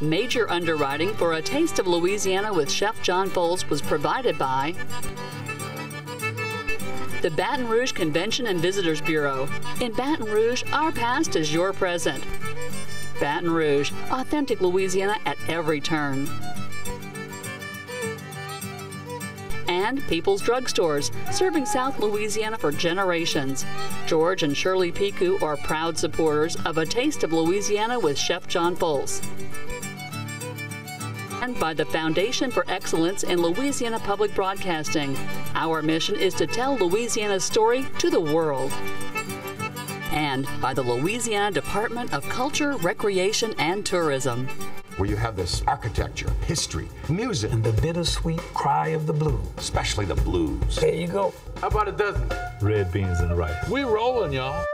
Major underwriting for A Taste of Louisiana with Chef John Folse was provided by the Baton Rouge Convention and Visitors Bureau. In Baton Rouge, our past is your present. Baton Rouge, authentic Louisiana at every turn. And People's Drugstores, serving South Louisiana for generations. George and Shirley Pecot are proud supporters of A Taste of Louisiana with Chef John Folse. And by the Foundation for Excellence in Louisiana Public Broadcasting. Our mission is to tell Louisiana's story to the world. And by the Louisiana Department of Culture, Recreation, and Tourism. Where you have this architecture, history, music. And the bittersweet cry of the blues. Especially the blues. There you go. How about a dozen? Red beans and rice. We rolling, y'all.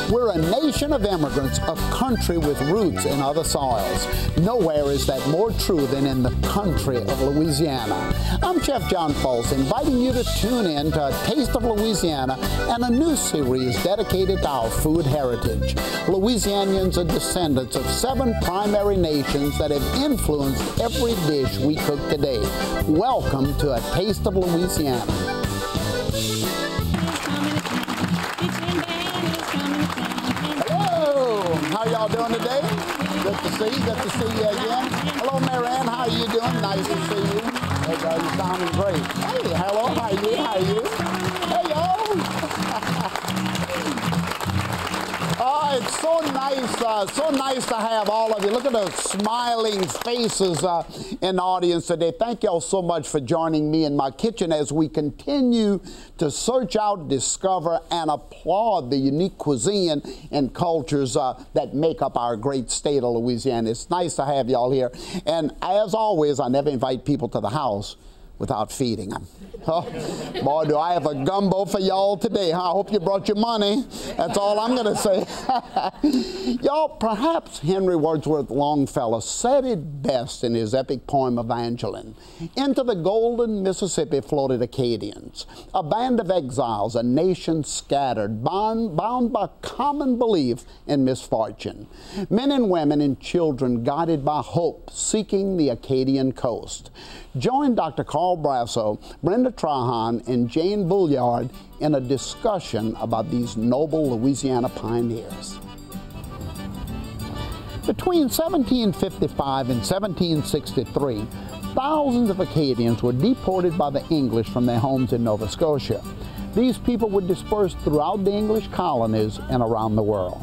We're a nation of immigrants, a country with roots in other soils. Nowhere is that more true than in the country of Louisiana. I'm Chef John Folse, inviting you to tune in to A Taste of Louisiana and a new series dedicated to our food heritage. Louisianians are descendants of 7 primary nations that have influenced every dish we cook today. Welcome to A Taste of Louisiana. How y'all doing today? Good to see you. Good to see you again. Hello, Marianne. How are you doing? Nice to see you. Hey, girl, you sounding great. Hey, hello. How are you? How are you? Hey, y'all. Oh, it's so nice to have all of you. Look at the smiling faces in the audience today. Thank y'all so much for joining me in my kitchen as we continue to search out, discover, and applaud the unique cuisine and cultures that make up our great state of Louisiana. It's nice to have y'all here. And as always, I never invite people to the house without feeding them. Oh, boy, do I have a gumbo for y'all today. I hope you brought your money. That's all I'm going to say. Y'all, perhaps Henry Wadsworth Longfellow said it best in his epic poem Evangeline. Into the golden Mississippi floated Acadians, a band of exiles, a nation scattered, bound by common belief in misfortune. Men and women and children guided by hope, seeking the Acadian coast. Join Dr. Carl Brasseaux, Brenda Trahan, and Jane Buillard in a discussion about these noble Louisiana pioneers. Between 1755 and 1763, thousands of Acadians were deported by the English from their homes in Nova Scotia. These people were dispersed throughout the English colonies and around the world.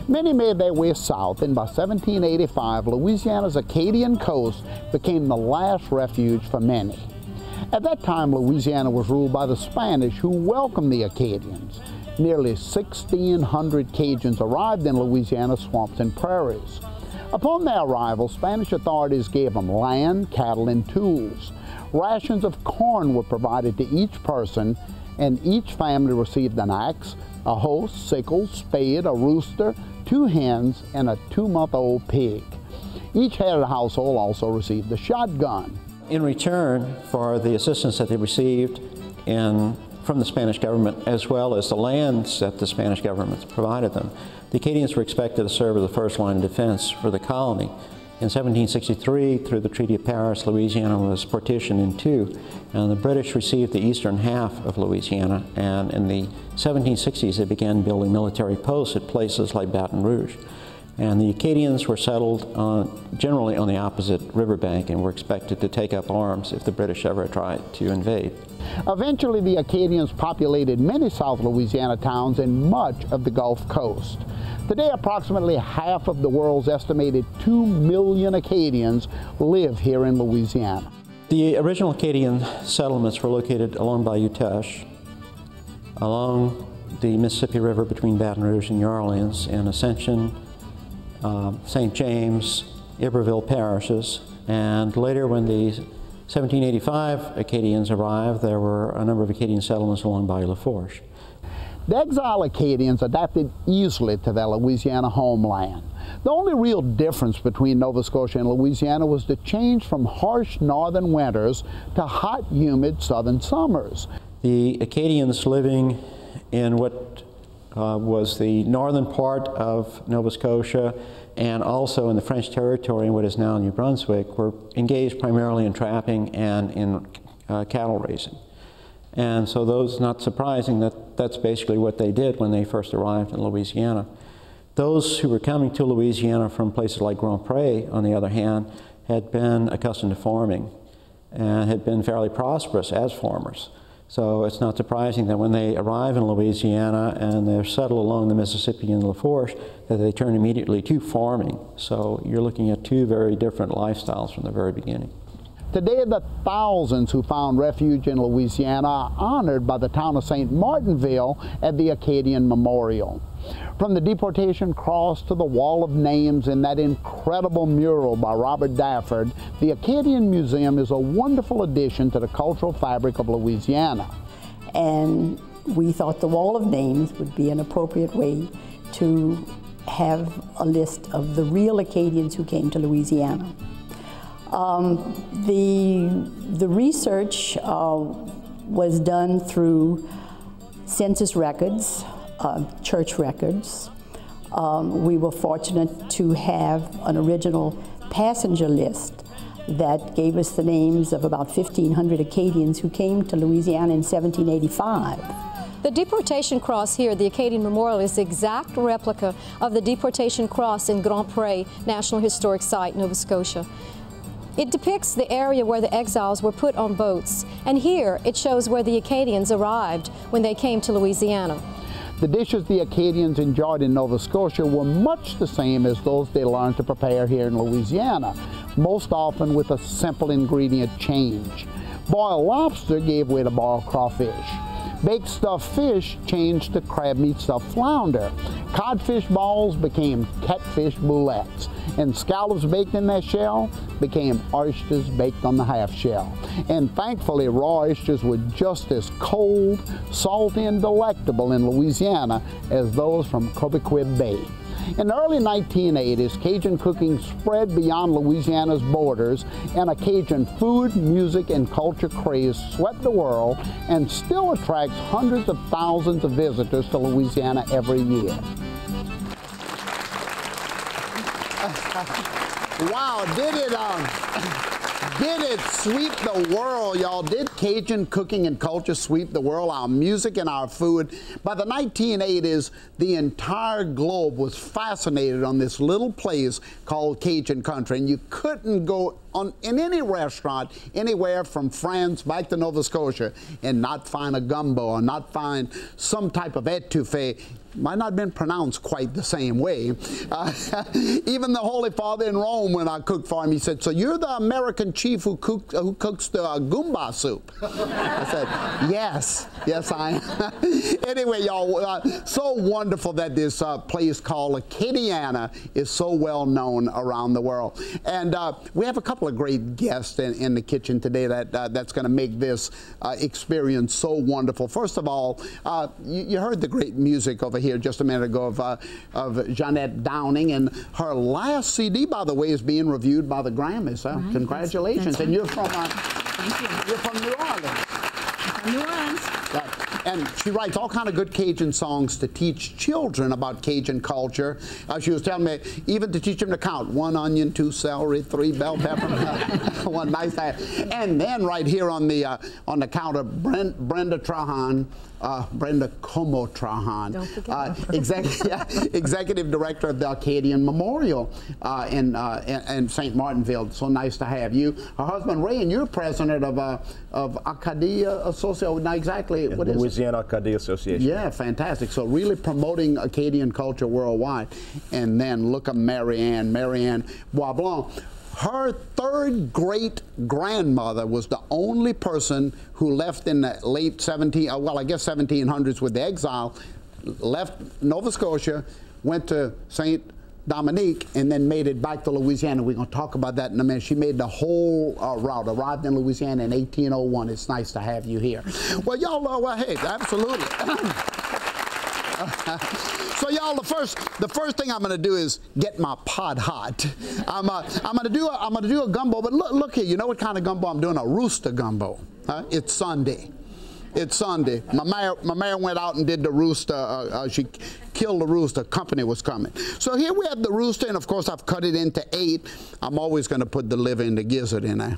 Many made their way south, and by 1785, Louisiana's Acadian coast became the last refuge for many. At that time, Louisiana was ruled by the Spanish, who welcomed the Acadians. Nearly 1,600 Cajuns arrived in Louisiana's swamps and prairies. Upon their arrival, Spanish authorities gave them land, cattle, and tools. Rations of corn were provided to each person, and each family received an axe, a hoe, sickle, spade, a rooster, 2 hens, and a 2-month-old pig. Each head of the household also received a shotgun. In return for the assistance that they received from the Spanish government, as well as the lands that the Spanish government provided them, the Acadians were expected to serve as the first line of defense for the colony. In 1763, through the Treaty of Paris, Louisiana was partitioned in 2, and the British received the eastern half of Louisiana, and in the 1760s they began building military posts at places like Baton Rouge. And the Acadians were settled generally on the opposite riverbank and were expected to take up arms if the British ever tried to invade. Eventually, the Acadians populated many South Louisiana towns and much of the Gulf Coast. Today, approximately half of the world's estimated 2 million Acadians live here in Louisiana. The original Acadian settlements were located along Bayou Teche, along the Mississippi River between Baton Rouge and New Orleans, and Ascension, St. James, Iberville parishes, and later when the 1785 Acadians arrived, there were a number of Acadian settlements along Bayou Lafourche. The exiled Acadians adapted easily to their Louisiana homeland. The only real difference between Nova Scotia and Louisiana was the change from harsh northern winters to hot, humid southern summers. The Acadians living in what was the northern part of Nova Scotia and also in the French territory in what is now New Brunswick, were engaged primarily in trapping and in cattle raising. And so those, not surprising that that's basically what they did when they first arrived in Louisiana. Those who were coming to Louisiana from places like Grand Pré, on the other hand, had been accustomed to farming and had been fairly prosperous as farmers. So it's not surprising that when they arrive in Louisiana and they're settled along the Mississippi and the Lafourche, that they turn immediately to farming. So you're looking at two very different lifestyles from the very beginning. Today, the thousands who found refuge in Louisiana are honored by the town of St. Martinville at the Acadian Memorial. From the Deportation Cross to the Wall of Names in that incredible mural by Robert Dafford, the Acadian Museum is a wonderful addition to the cultural fabric of Louisiana. And we thought the Wall of Names would be an appropriate way to have a list of the real Acadians who came to Louisiana. The research was done through census records, church records. We were fortunate to have an original passenger list that gave us the names of about 1,500 Acadians who came to Louisiana in 1785. The Deportation Cross here at the Acadian Memorial is the exact replica of the Deportation Cross in Grand Pré National Historic Site, Nova Scotia. It depicts the area where the exiles were put on boats, and here it shows where the Acadians arrived when they came to Louisiana. The dishes the Acadians enjoyed in Nova Scotia were much the same as those they learned to prepare here in Louisiana, most often with a simple ingredient change. Boiled lobster gave way to boiled crawfish. Baked stuffed fish changed to crab meat stuffed flounder. Codfish balls became catfish boulettes. And scallops baked in their shell became oysters baked on the half shell. And thankfully, raw oysters were just as cold, salty, and delectable in Louisiana as those from Cobequid Bay. In the early 1980s, Cajun cooking spread beyond Louisiana's borders, and a Cajun food, music, and culture craze swept the world and still attracts hundreds of thousands of visitors to Louisiana every year. Wow, did it sweep the world, y'all? Did Cajun cooking and culture sweep the world? Our music and our food. By the 1980s, the entire globe was fascinated on this little place called Cajun country, and you couldn't go in any restaurant anywhere from France back to Nova Scotia and not find a gumbo or not find some type of etouffee. Might not have been pronounced quite the same way. Even the Holy Father in Rome, when I cooked for him, he said, "So you're the American chief who cooks the gumbo soup?" I said, yes I am. Anyway, y'all, so wonderful that this place called Acadiana is so well known around the world. And we have a couple of great guests in the kitchen today that's going to make this experience so wonderful. First of all, you heard the great music over here just a minute ago of Johnette Downing, and her last CD, by the way, is being reviewed by the Grammys. Right. Congratulations! That's and you're from you're from New Orleans. From New Orleans. And she writes all kind of good Cajun songs to teach children about Cajun culture. She was telling me even to teach them to count: 1 onion, 2 celery, 3 bell pepper, 1 nice hat. And then right here on the counter, Brenda Trahan. Brenda Comeaux Trahan, executive director of the Acadian Memorial in St. Martinville. So nice to have you. Her husband Ray, and you're president of Acadian Association. Not exactly what is it? Louisiana Acadian Association. Yeah, fantastic. So really promoting Acadian culture worldwide. And then look at Marianne Boisblanc. Her third great-grandmother was the only person who left in the late 1700s with the exile, left Nova Scotia, went to St. Dominique, and then made it back to Louisiana. We're going to talk about that in a minute. She made the whole route, arrived in Louisiana in 1801. It's nice to have you here. Well, y'all know, well, hey, absolutely. So y'all, the first thing I'm going to do is get my pot hot. I'm going to do a gumbo, but look here. You know what kind of gumbo I'm doing? A Rooster Gumbo. It's Sunday. It's Sunday. My mare went out and did the rooster. She killed the rooster. Company was coming. So here we have the rooster, and of course I've cut it into 8. I'm always going to put the liver and the gizzard in there.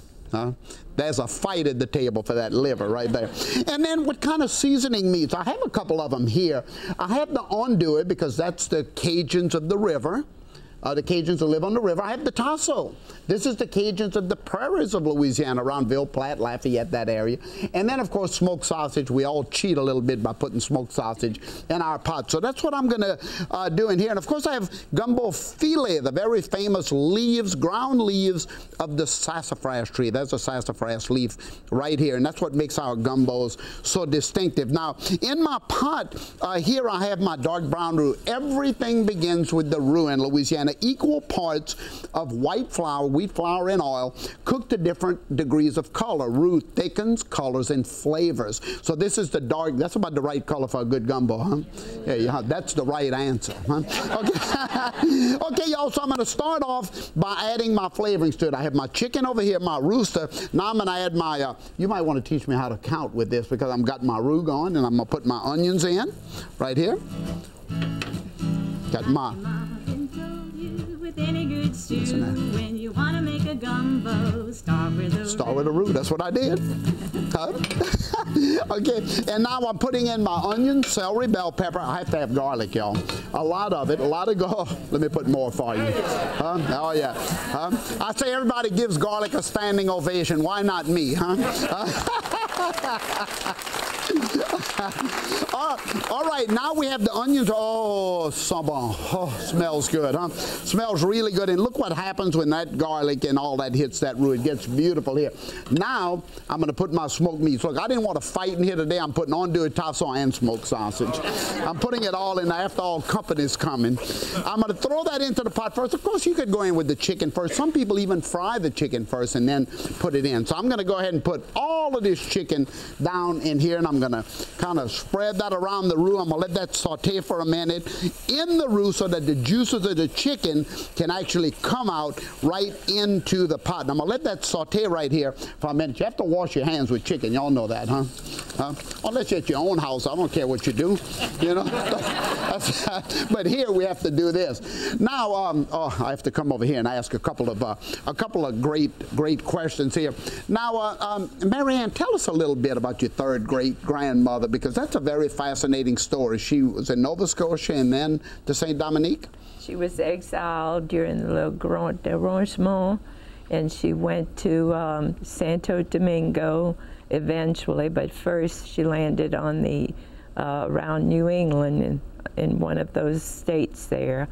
There's a fight at the table for that liver right there. And then what kind of seasoning meats? I have a couple of them here. I have the andouille because that's the Cajuns of the river. The Cajuns who live on the river. I have the tasso. This is the Cajuns of the prairies of Louisiana, around Ville Platte, Lafayette, that area. And then, of course, smoked sausage. We all cheat a little bit by putting smoked sausage in our pot. So that's what I'm going to do in here. And, of course, I have gumbo filet, the very famous leaves, ground leaves of the sassafras tree. There's a sassafras leaf right here. And that's what makes our gumbos so distinctive. Now, in my pot, here I have my dark brown roux. Everything begins with the roux in Louisiana. Equal parts of white flour, wheat flour, and oil, cooked to different degrees of color. Roux thickens, colors, and flavors. So this is the dark. That's about the right color for a good gumbo, huh? Yeah, that's the right answer, huh? Okay, okay, y'all. So I'm going to start off by adding my flavorings to it. I have my chicken over here, my rooster. Now I'm going to add my. You might want to teach me how to count with this because I've got my roux going, and I'm going to put my onions in right here. Got my. Any good stew, when you want to make a gumbo, start with a roux. That's what I did. Okay, and now I'm putting in my onion, celery, bell pepper. I have to have garlic, y'all. A lot of it, a lot of garlic. Let me put more for you. Oh, yeah. I say everybody gives garlic a standing ovation. Why not me, huh? All right, now we have the onions. Oh, ça bon. Oh, smells good, huh? Smells really good. And look what happens when that garlic and all that hits that roux. It gets beautiful here. Now, I'm going to put my smoked meats. Look, I didn't want to fight in here today. I'm putting andouille, tasso, and smoked sausage. I'm putting it all in there after all company's coming. I'm going to throw that into the pot first. Of course, you could go in with the chicken first. Some people even fry the chicken first and then put it in. So I'm going to go ahead and put all of this chicken down in here, and I'm going to kind of spread that around the roux. I'm going to let that saute for a minute in the roux so that the juices of the chicken can actually come out right into the pot. And I'm going to let that saute right here for a minute. You have to wash your hands with chicken. Y'all know that, huh? Unless you're at your own house. I don't care what you do, you know. But here we have to do this. Now, I have to come over here and ask a couple of great questions here. Now, Mary Ann, tell us a little bit about your third great-grandmother, because that's a very fascinating story. She was in Nova Scotia and then to St. Dominique? She was exiled during the Grand Dérangement, and she went to Santo Domingo eventually, but first she landed on the around New England in one of those states there.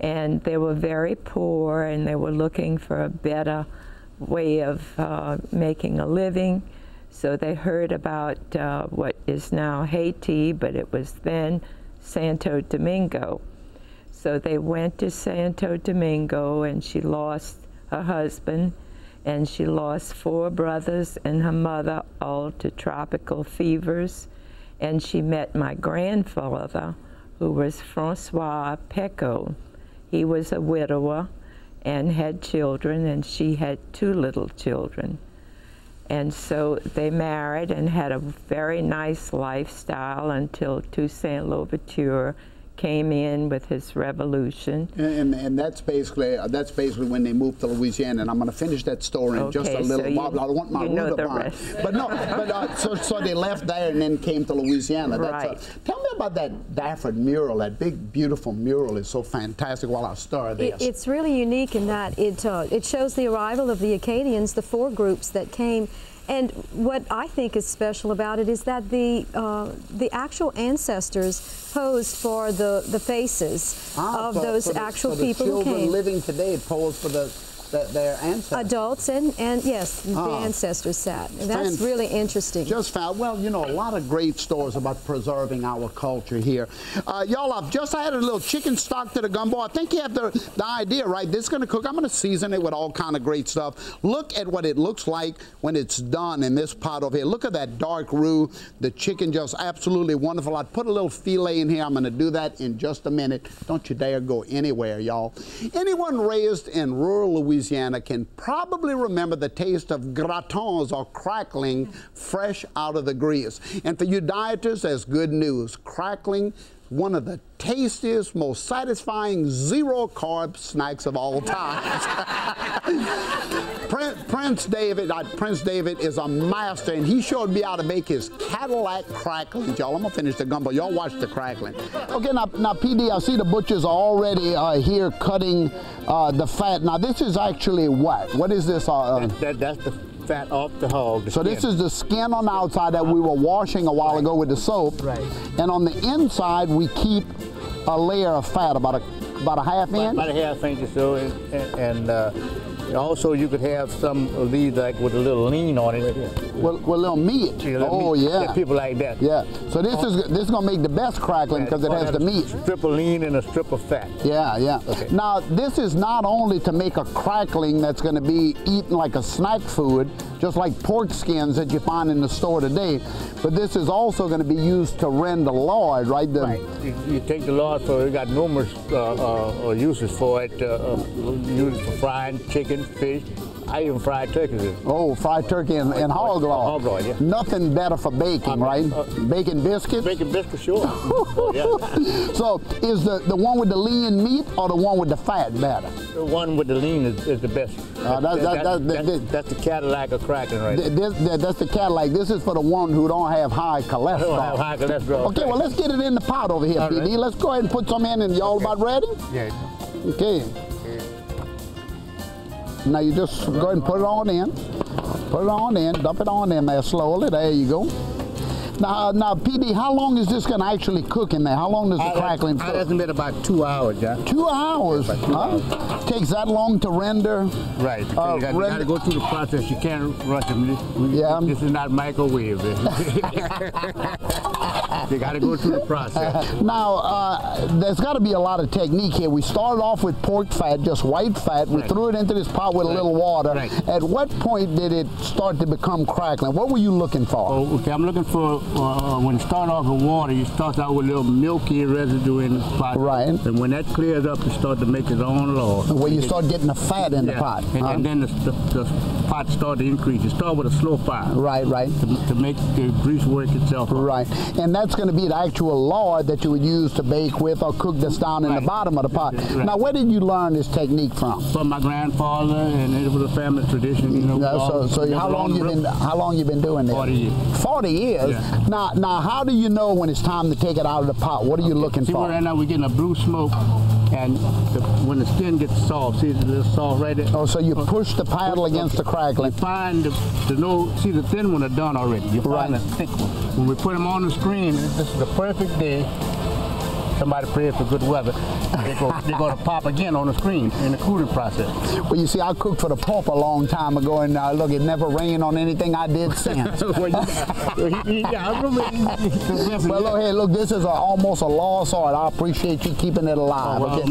And they were very poor, and they were looking for a better way of making a living. So they heard about what is now Haiti, but it was then Santo Domingo. So they went to Santo Domingo, and she lost her husband, and she lost 4 brothers and her mother, all to tropical fevers. And she met my grandfather, who was Francois Pecot. He was a widower and had children, and she had 2 little children. And so they married and had a very nice lifestyle until Toussaint Louverture came in with his revolution. And that's basically when they moved to Louisiana. And I'm going to finish that story in just a little while. I want my roux to burn. But no, so they left there and then came to Louisiana. Right. Tell me about that Daffodil Mural. That big, beautiful mural is so fantastic. While I stir this, it's really unique in that it shows the arrival of the Acadians, the 4 groups that came. And what I think is special about it is that the actual ancestors posed for the faces of those actual people who came. The children living today posed for their ancestors. Adults and yes, the ancestors sat. And that's really interesting. Just found, well, you know, a lot of great stories about preserving our culture here. Y'all, I've just added a little chicken stock to the gumbo. I think you have the idea, right? This is going to cook. I'm going to season it with all kind of great stuff. Look at what it looks like when it's done in this pot over here. Look at that dark roux. The chicken just absolutely wonderful. I put a little filet in here. I'm going to do that in just a minute. Don't you dare go anywhere, y'all. Anyone raised in rural Louisiana Louisiana can probably remember the taste of gratons, or crackling, fresh out of the grease. And for you dieters, that's good news. Crackling, one of the tastiest, most satisfying zero-carb snacks of all time. Prince David is a master, and he showed me how to make his Cadillac cracklings. Y'all, I'm gonna finish the gumbo. Y'all watch the crackling. Okay, now PD, I see the butchers are already here cutting the fat. Now, this is actually what? What is this? That's the fat off the hog. So this is the skin on the outside that we were washing a while ago with the soap. Right. And on the inside, we keep a layer of fat, about a half inch? About a half inch or so. And also you could have some of these like with a little lean on it. With a little meat. Oh, meat. yeah. People like that. Yeah. So this is going to make the best crackling because it has the meat. A strip of lean and a strip of fat. Yeah, yeah. Okay. Now, this is not only to make a crackling that's going to be eaten like a snack food, just like pork skins that you find in the store today, but this is also going to be used to rend the lard, right? Right. You take the lard, so you got numerous uses for it. Use it for frying chicken, fish. I even fried turkeys. Oh, fried turkey and hog lard. Hog lard, yeah. Nothing better for baking, right? Bacon biscuits? Bacon biscuits, sure. Yeah. So is the one with the lean meat or the one with the fat better? The one with the lean is the best. That's the Cadillac of crackling right there. That's the Cadillac. This is for the one who don't have high cholesterol. Don't have high cholesterol. Okay, well, let's get it in the pot over here, PD. Right. Let's go ahead and put some in, and y'all about ready? Yeah. Okay. Now you just go ahead and put it on in. Put it on in, dump it on in there slowly. There you go. Now, PD, how long is this going to actually cook in there? How long does the crackling cook? It's been about 2 hours, John. 2 hours? Takes that long to render? Right. You got to go through the process. You can't rush them. This is not microwave. You got to go through the process. Now, there's got to be a lot of technique here. We started off with pork fat, just white fat. We threw it into this pot with a little water. Right. At what point did it start to become crackling? What were you looking for? Oh, okay, I'm looking for, when you start off with water, you start out with a little milky residue in the pot. Right. And when that clears up, you start to make its own lard. Where you start getting the fat in the pot. And then the pot start to increase. You start with a slow fire. Right, right. To make the grease work itself. Right. And that's going to be the actual lard that you would use to bake with or cook this down in the bottom of the pot. Right. Now, where did you learn this technique from? From my grandfather, and it was a family tradition. You know. So how long you been doing this? 40 years. 40 years. Yeah. Now, how do you know when it's time to take it out of the pot? What are you looking for? Right now we're getting a blue smoke, and when the skin gets soft, see the soft right there. Oh, so you push the paddle against the crackling. You find the thin one are done already. You find the thick one. When we put them on the screen, this is the perfect day. Somebody prayed for good weather. They're going to pop again on the screen in the cooling process. Well, you see, I cooked for the Pope a long time ago, and look, it never rained on anything I did since. Well, look, hey, look, this is almost a lost art. I appreciate you keeping it alive. Okay?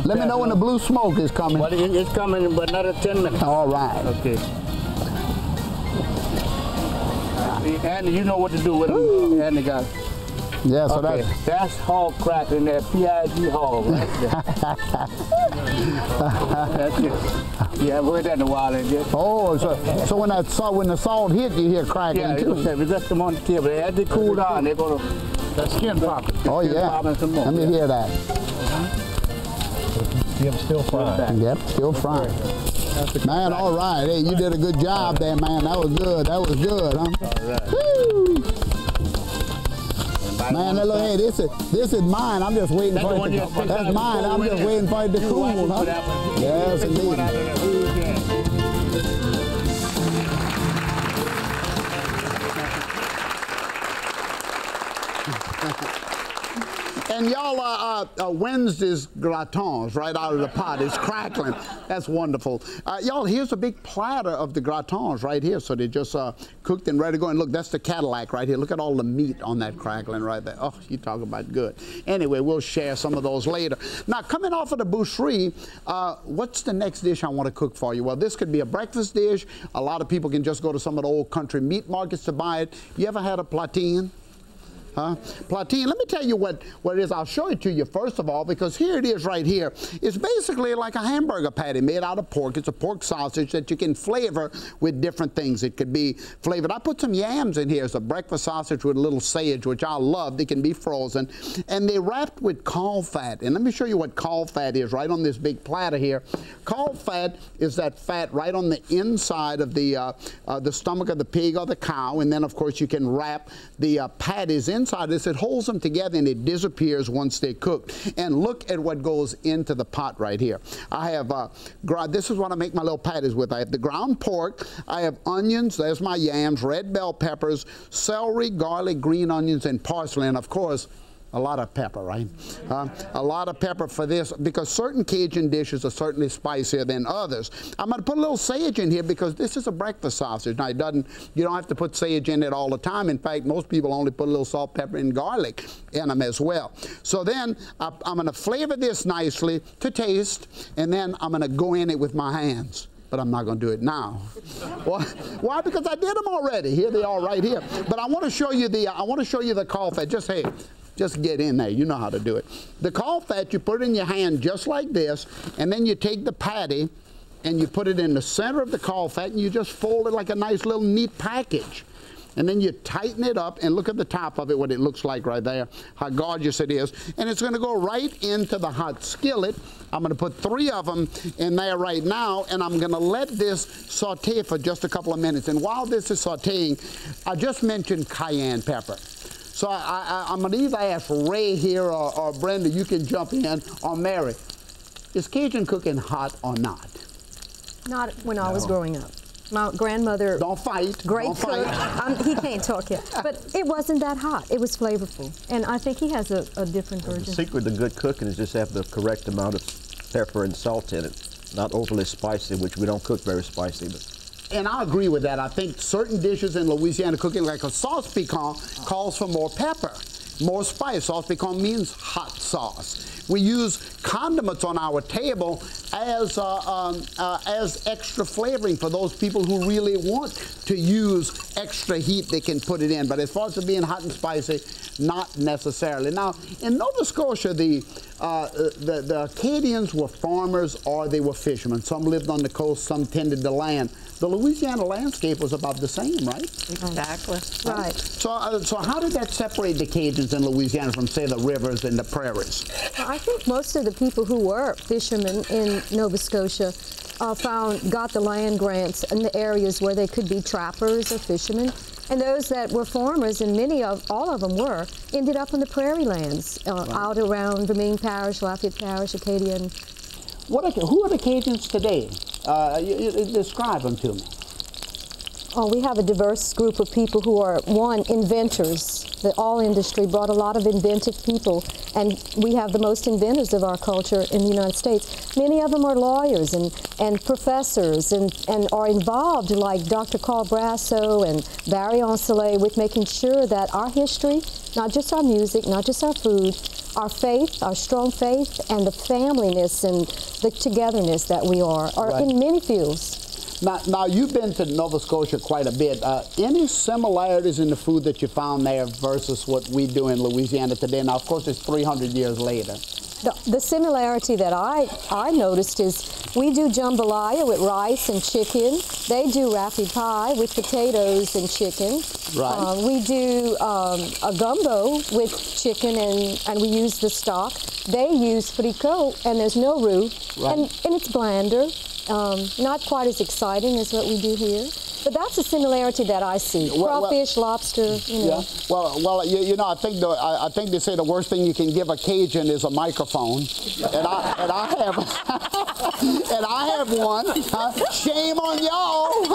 Let me know when the blue smoke is coming. Well, it's coming in but another 10 minutes. All right. Okay. And you know what to do with them. And they got. Yeah, so that's hog crackling, that PIG hog right there. That's it. You haven't heard that in a while, ain't you? Oh, so when the salt hit, you hear crackling too. Yeah, we left them on the table. As they cool down, they're going to, that skin popping. Oh, yeah. Let me hear that. Yep, still frying. Yep, still frying. Man, all right. Hey, you did a good job there, man. That was good. That was good, huh? All right. Woo! Man, look, hey, this is mine. I'm just waiting for it to. That's mine. I'm just waiting for it to cool, huh? Yes, indeed. And y'all, Wednesday's gratons right out of the pot. It's crackling. That's wonderful. Y'all, here's a big platter of the gratons right here. So they just cooked and ready to go. And look, that's the Cadillac right here. Look at all the meat on that crackling right there. Oh, you talk about good. Anyway, we'll share some of those later. Now, coming off of the boucherie, what's the next dish I want to cook for you? Well, this could be a breakfast dish. A lot of people can just go to some of the old country meat markets to buy it. You ever had a platine? Platine, let me tell you what it is. I'll show it to you first of all, because here it is right here. It's basically like a hamburger patty made out of pork. It's a pork sausage that you can flavor with different things. It could be flavored. I put some yams in here. It's a breakfast sausage with a little sage, which I love. They can be frozen. And they're wrapped with caul fat. And let me show you what caul fat is right on this big platter here. Caul fat is that fat right on the inside of the stomach of the pig or the cow. And then, of course, you can wrap the patties inside this. It holds them together and it disappears once they're cooked. And look at what goes into the pot right here. I have this is what I make my little patties with. I have the ground pork, I have onions, there's my yams, red bell peppers, celery, garlic, green onions, and parsley, and of course a lot of pepper, right? A lot of pepper for this, because certain Cajun dishes are certainly spicier than others. I'm going to put a little sage in here because this is a breakfast sausage. Now, you don't have to put sage in it all the time. In fact, most people only put a little salt, pepper, and garlic in them as well. So then I'm going to flavor this nicely to taste, and then I'm going to go in it with my hands. But I'm not going to do it now. Why? Because I did them already. Here they are right here. But I want to show you the caul fat. Just get in there. You know how to do it. The caul fat, you put it in your hand just like this, and then you take the patty and you put it in the center of the caul fat, and you just fold it like a nice little neat package. And then you tighten it up, and look at the top of it, what it looks like right there, how gorgeous it is. And it's going to go right into the hot skillet. I'm going to put 3 of them in there right now, and I'm going to let this saute for just a couple of minutes. And while this is sauteing, I just mentioned cayenne pepper. So I'm going to either ask Ray here or Brenda, you can jump in, or Mary. Is Cajun cooking hot or not? Not when I was growing up. My grandmother... Don't fight. Great cook. He can't talk yet. But it wasn't that hot. It was flavorful. And I think he has a different version. The secret to good cooking is just have the correct amount of pepper and salt in it. Not overly spicy, which we don't cook very spicy. But. And I agree with that. I think certain dishes in Louisiana cooking, like a sauce piquant, calls for more pepper, more spice. Sauce piquant means hot sauce. We use condiments on our table as extra flavoring for those people who really want to use extra heat. They can put it in. But as far as it being hot and spicy, not necessarily. Now, in Nova Scotia, the Acadians were farmers or they were fishermen. Some lived on the coast, some tended the land. The Louisiana landscape was about the same, right? Exactly. Right. So how did that separate the Cajuns in Louisiana from, say, the rivers and the prairies? Well, I think most of the people who were fishermen in Nova Scotia got the land grants in the areas where they could be trappers or fishermen. And those that were farmers, and all of them were, ended up in the prairie lands, out around Vermilion Parish, Lafayette Parish, Acadian. Who are the Cajuns today? Describe them to me. Oh, we have a diverse group of people who are, one, inventors. The oil industry brought a lot of inventive people, and we have the most inventors of our culture in the United States. Many of them are lawyers and professors and are involved, like Dr. Carl Brasseaux and Barry Ancelet, with making sure that our history, not just our music, not just our food, our faith, our strong faith, and the familyness and the togetherness that we are right. In many fields. Now, you've been to Nova Scotia quite a bit. Any similarities in the food that you found there versus what we do in Louisiana today? Now, of course, it's 300 years later. The similarity that I noticed is we do jambalaya with rice and chicken. They do raffy pie with potatoes and chicken. Right. We do a gumbo with chicken and we use the stock. They use fricot and there's no roux. Right. And it's blander. Not quite as exciting as what we do here, but that's a similarity that I see. Crawfish, lobster, you know. Yeah. Well, you know, I think they say the worst thing you can give a Cajun is a microphone, and I have and I have one. Shame on y'all.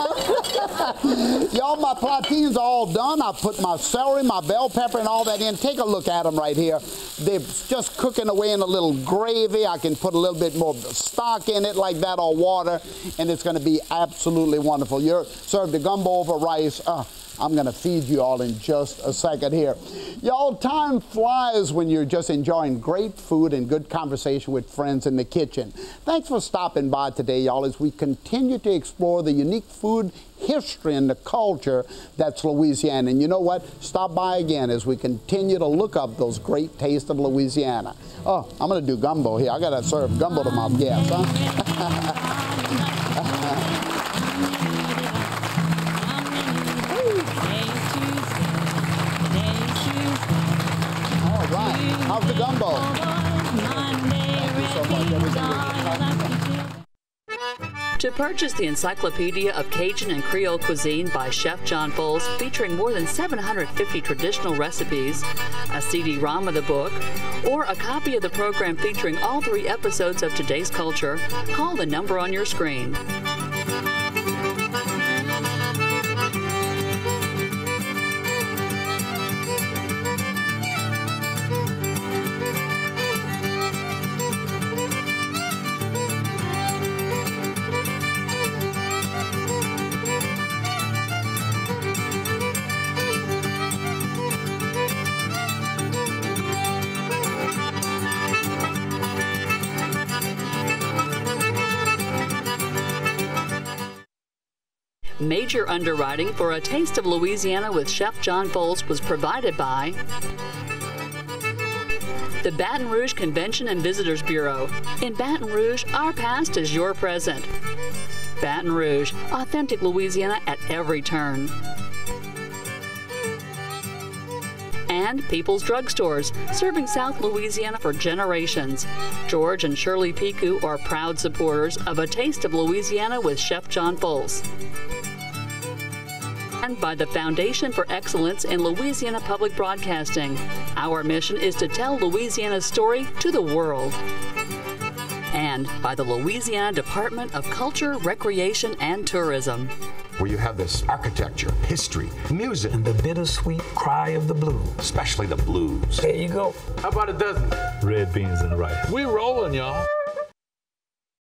Y'all, my plantains are all done. I put my celery, my bell pepper, and all that in. Take a look at them right here. They're just cooking away in a little gravy. I can put a little bit more stock in it like that, or water, and it's going to be absolutely wonderful. serve the gumbo over rice. I'm going to feed you all in just a second here. Y'all, time flies when you're just enjoying great food and good conversation with friends in the kitchen. Thanks for stopping by today, y'all, as we continue to explore the unique food history and the culture that's Louisiana. And you know what? Stop by again as we continue to look up those great tastes of Louisiana. Oh, I'm going to do gumbo here. I got to serve gumbo to my guests, huh? How's the gumbo? Thank you so much. To purchase the Encyclopedia of Cajun and Creole Cuisine by Chef John Folse, featuring more than 750 traditional recipes, a CD-ROM of the book, or a copy of the program featuring all 3 episodes of Today's Culture, call the number on your screen. Major underwriting for A Taste of Louisiana with Chef John Folse was provided by the Baton Rouge Convention and Visitors Bureau. In Baton Rouge, our past is your present. Baton Rouge, authentic Louisiana at every turn. And People's Drugstores, serving South Louisiana for generations. George and Shirley Pecot are proud supporters of A Taste of Louisiana with Chef John Folse. And by the Foundation for Excellence in Louisiana Public Broadcasting. Our mission is to tell Louisiana's story to the world. And by the Louisiana Department of Culture, Recreation, and Tourism. Where you have this architecture, history, music. And the bittersweet cry of the blues. Especially the blues. There you go. How about a dozen? Red beans and rice. We rolling, y'all.